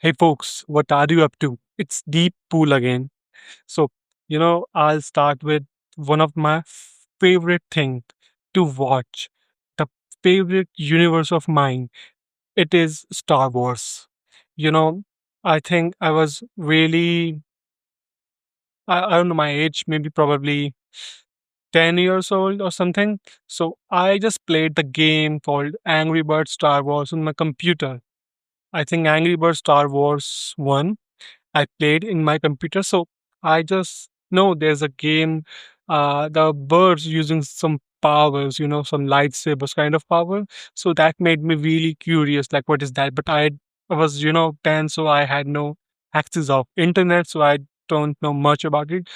Hey folks, what are you up to? It's Deep Pool again. So, I'll start with one of my favorite thing to watch. The favorite universe of mine. It is Star Wars. You know, I think I was really I don't know my age, maybe probably 10 years old or something. So I just played the game called Angry Birds Star Wars on my computer. I think Angry Birds Star Wars 1 I played in my computer. So I just know there's a game, the birds using some powers, some lightsabers kind of power. So that made me really curious, like what is that? But I was, 10, so I had no access of internet, so I don't know much about it.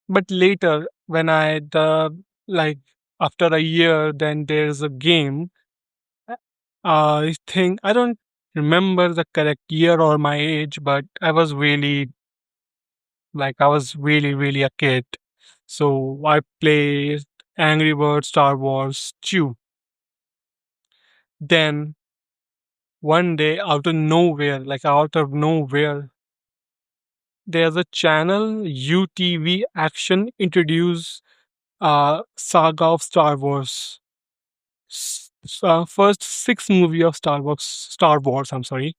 But later, when like after a year, then there's a game. I think I don't remember the correct year or my age, but I was really, really a kid. So I played Angry Birds Star Wars 2. Then one day, out of nowhere, there's a channel, UTV Action, introduce Saga of Star Wars. First six movie of Star Wars, I'm sorry.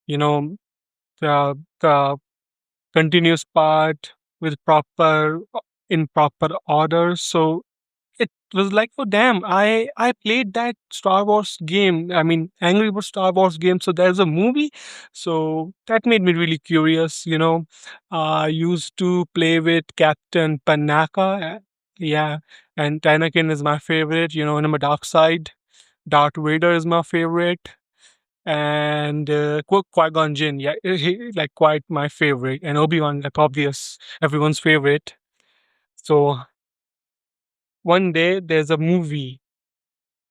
You know, the continuous part with in proper order. So it was like, oh damn, I played that Star Wars game. I mean, Angry Birds Star Wars game. So there's a movie. So that made me really curious. I used to play with Captain Panaka. Yeah, and Anakin is my favorite. In my dark side, Darth Vader is my favorite. And Qui-Gon Jinn, yeah, like quite my favorite, and Obi-Wan, like obvious, everyone's favorite. So one day there's a movie.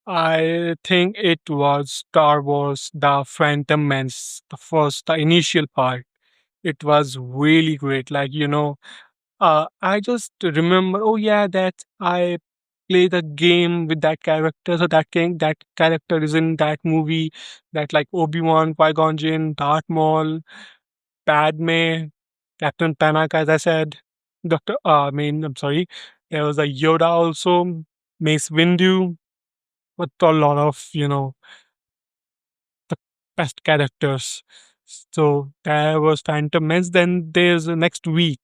I think it was Star Wars: The Phantom Menace, the initial part. It was really great. I just remember, oh yeah, that I played a game with that character. So that character is in that movie. That like Obi-Wan, Qui-Gon Jinn, Darth Maul, Padme, Captain Panak, as I said. I'm sorry. There was a Yoda also, Mace Windu, with a lot of, the best characters. So there was Phantom Menace. Then there's the next week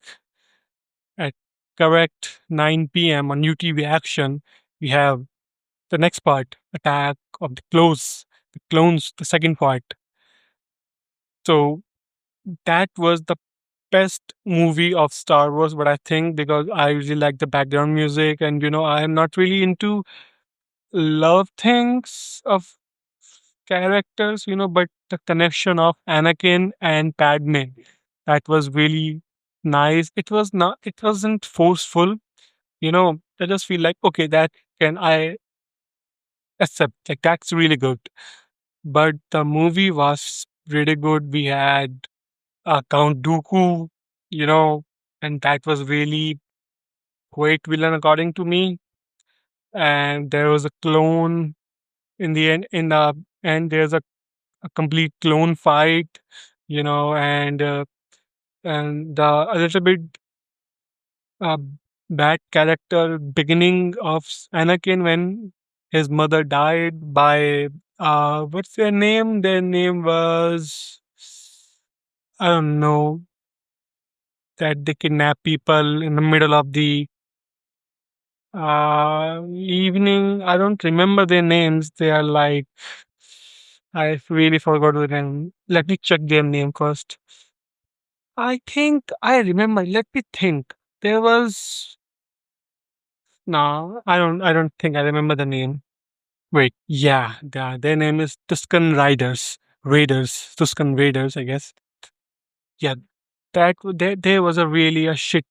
at correct 9 p.m. on UTV Action. We have the next part, Attack of the Clones, the second part. So that was the best movie of Star Wars, but I think because I really like the background music and I am not really into love things of characters, but the connection of Anakin and Padme, that was really nice. It wasn't forceful, I just feel like, okay, that can I accept, like that's really good. But the movie was really good. We had Count Dooku, you know, and that was really great villain according to me. And there was a clone in the end. In the end, there's a complete clone fight, and a little bit uh, bad character beginning of Anakin when his mother died by what's their name? Their name was, I don't know, that they kidnap people in the middle of the evening. I don't remember their names. They are like, I really forgot the name. Let me check their name first. I think I remember. Let me think. There was no. I don't think I remember the name. Wait. Yeah. Their name is Tuscan Riders. Raiders. Tuscan Raiders. I guess. Yeah. There was a really a shit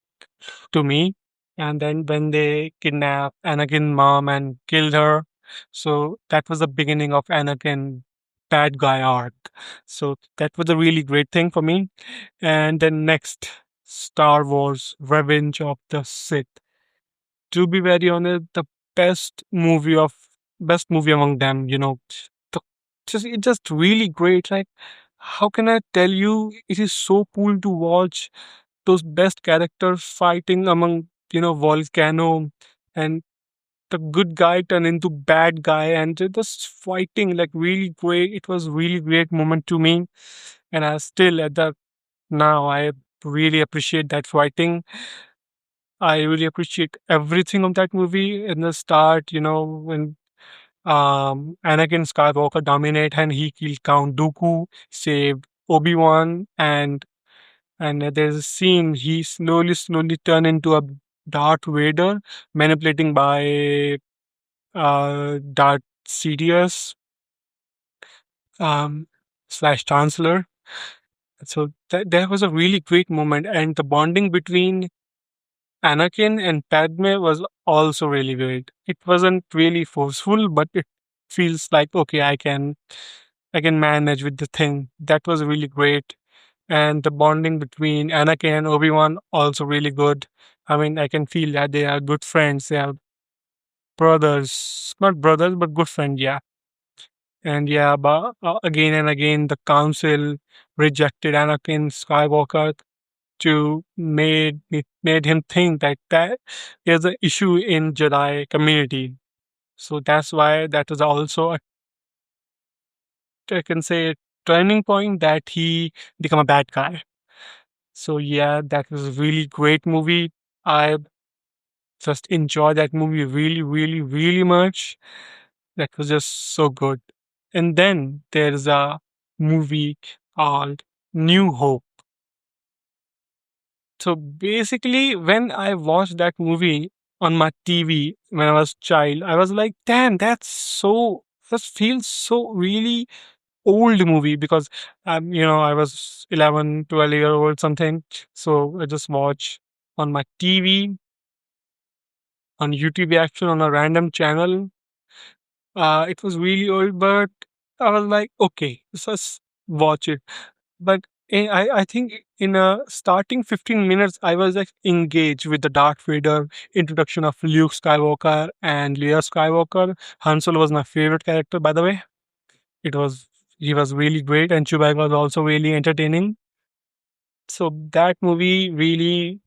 to me. And then when they kidnapped Anakin mom and killed her, so that was the beginning of Anakin bad guy arc. So that was a really great thing for me. And then next, Star Wars: Revenge of the Sith. To be very honest, the best movie of best movie among them. The, it's just really great. Like how can I tell you? It is so cool to watch those best characters fighting among, volcano, and the good guy turn into bad guy, and they're just fighting like really great. It was really great moment to me, and I still at that now I really appreciate that fighting. I really appreciate everything of that movie in the start. When Anakin Skywalker dominate and he killed Count Dooku, saved Obi-Wan, and there's a scene he slowly turn into a Darth Vader, manipulating by Darth Sidious um, slash Chancellor. So that was a really great moment, and the bonding between Anakin and Padme was also really great. It wasn't really forceful, but it feels like okay, I can manage with the thing. That was really great. And the bonding between Anakin and Obi-Wan also really good. I mean, I can feel that they are good friends. They are brothers, not brothers, but good friends. Yeah, and yeah, but again and again, the council rejected Anakin Skywalker to made him think that there's an issue in Jedi community. So that's why that was also I can say turning point that he become a bad guy. So yeah, that was a really great movie. I just enjoyed that movie really, really, really much. That was just so good. And then there's a movie called New Hope. So basically, when I watched that movie on my TV when I was child, I was like, damn, that feels so really old movie because I was 11, 12 year old something. So I just watch on my TV on YouTube action on a random channel. It was really old, but I was like, okay, let's just watch it. But I think in a starting 15 minutes, I was like engaged with the Darth Vader introduction of Luke Skywalker and Leia Skywalker. Han Solo was my favorite character, by the way. It was he was really great, and Chewbacca was also really entertaining. So that movie really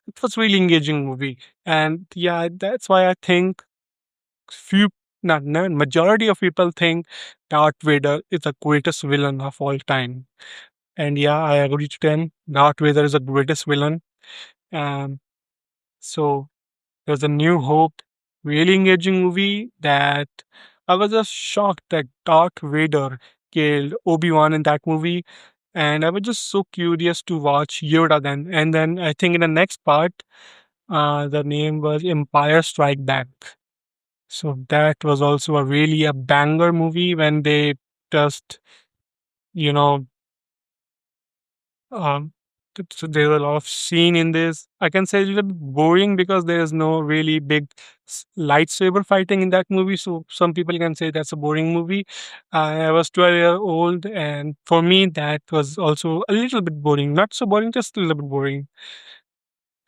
it was really engaging movie, and yeah, that's why I think few not none majority of people think Darth Vader is the greatest villain of all time. And yeah, I agree to them. Darth Vader is the greatest villain. Um, so there's a New Hope, really engaging movie that I was just shocked that Darth Vader killed Obi-Wan in that movie. And I was just so curious to watch Yoda then. And then I think in the next part, the name was Empire Strike Back. So that was also a really a banger movie when they just, you know, Um, so there's a lot of scene in this. I can say a little bit boring because there is no really big lightsaber fighting in that movie. So some people can say that's a boring movie. I was 12 year old, and for me that was also a little bit boring. Not so boring, just a little bit boring.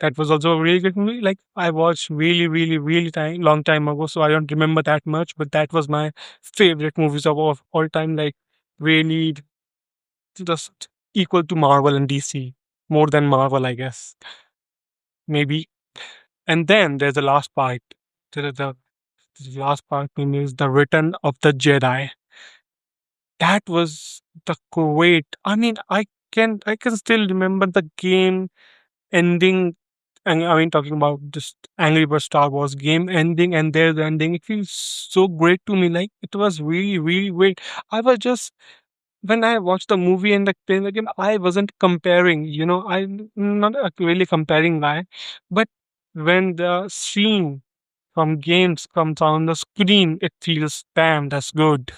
That was also a really good movie. Like I watched really, really, really long time ago, so I don't remember that much. But that was my favorite movies of all time. Like really just equal to Marvel and DC. More than Marvel, I guess. Maybe. And then there's the last part. The last part is the Return of the Jedi. That was the great. I mean, I can still remember the game ending. And I mean, talking about just Angry Birds Star Wars game ending and their ending. It feels so great to me. Like it was really, really great. I was just when I watched the movie and playing the game, I wasn't comparing. I'm not a really comparing guy, but when the scene from games comes on the screen, it feels damn that's good.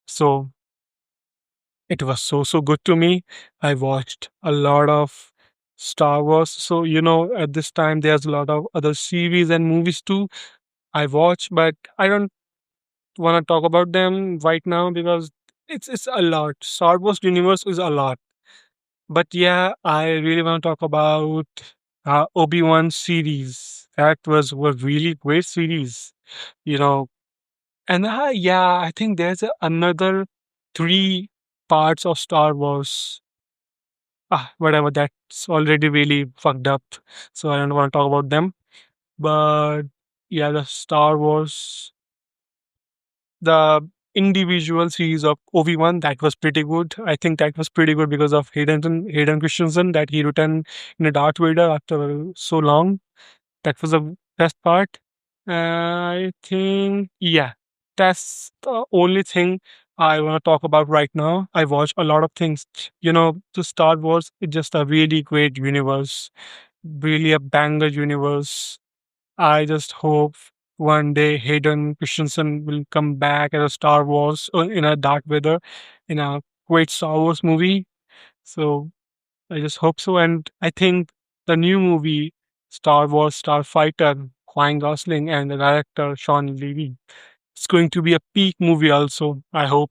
So it was so good to me. I watched a lot of Star Wars. So at this time there's a lot of other series and movies too. I watch, but I don't want to talk about them right now because it's a lot. Star Wars universe is a lot. But yeah, I really want to talk about Obi-Wan series. That was a really great series, you know. And yeah, I think there's another three. parts of Star Wars, whatever, that's already really fucked up. So I don't want to talk about them. But yeah, the Star Wars, the individual series of Obi-Wan, that was pretty good. I think that was pretty good because of Hayden Christensen, that he returned in a Darth Vader after so long. That was the best part. I think, yeah, that's the only thing I want to talk about right now. I watch a lot of things. The Star Wars is just a really great universe, really a banger universe. I just hope one day Hayden Christensen will come back as a Star Wars in a Darth Vader in a great Star Wars movie. So I just hope so. And I think the new movie, Star Wars Starfighter, Ryan Gosling and the director Sean Levy, it's going to be a peak movie also. I hope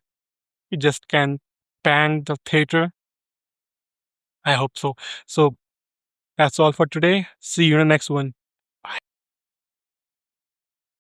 it just can bang the theater. I hope so. So that's all for today. See you in the next one.